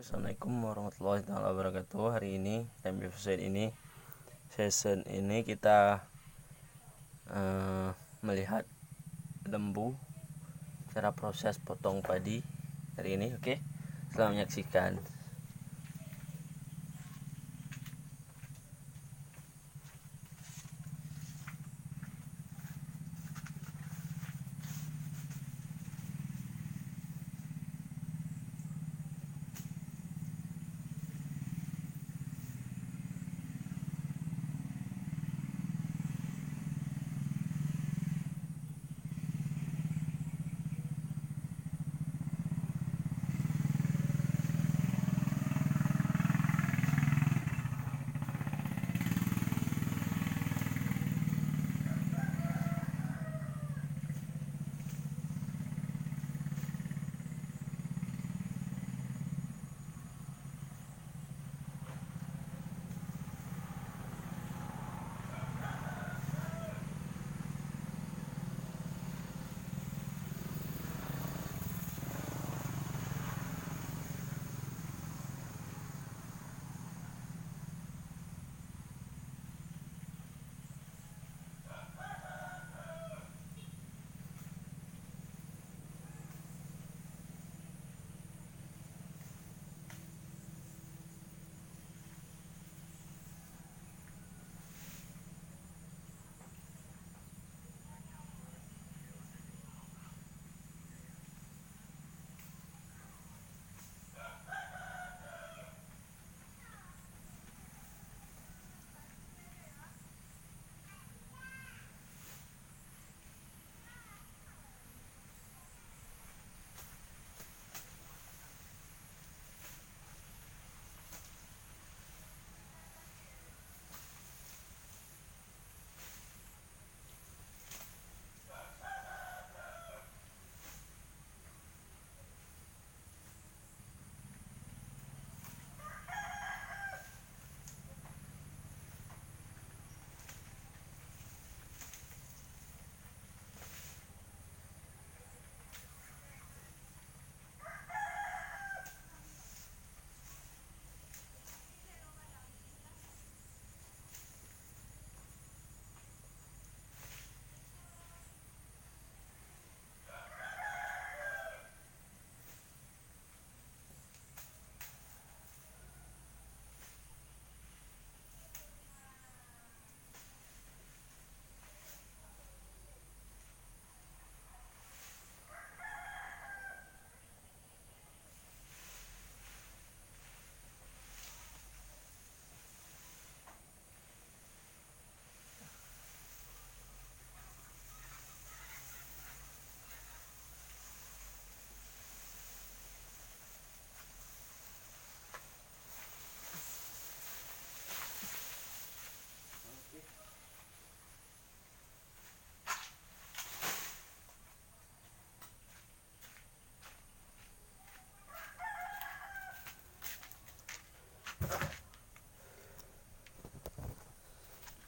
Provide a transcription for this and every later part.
Assalamualaikum warahmatullahi wabarakatuh. Hari ini episode ini season ini kita melihat lembu, cara proses potong padi hari ini. Oke, selamat menyaksikan.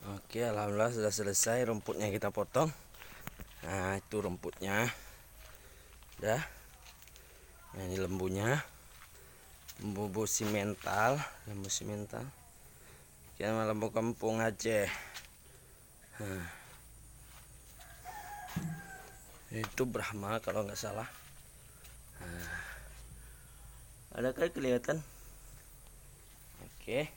Oke, alhamdulillah sudah selesai rumputnya kita potong. Nah, itu rumputnya. Udah. Nah, ini lembunya. Lembu simental, lembu simental. Kita lembu kampung Aceh. Nah. Itu Brahma kalau nggak salah. Nah. Adakah kelihatan? Oke.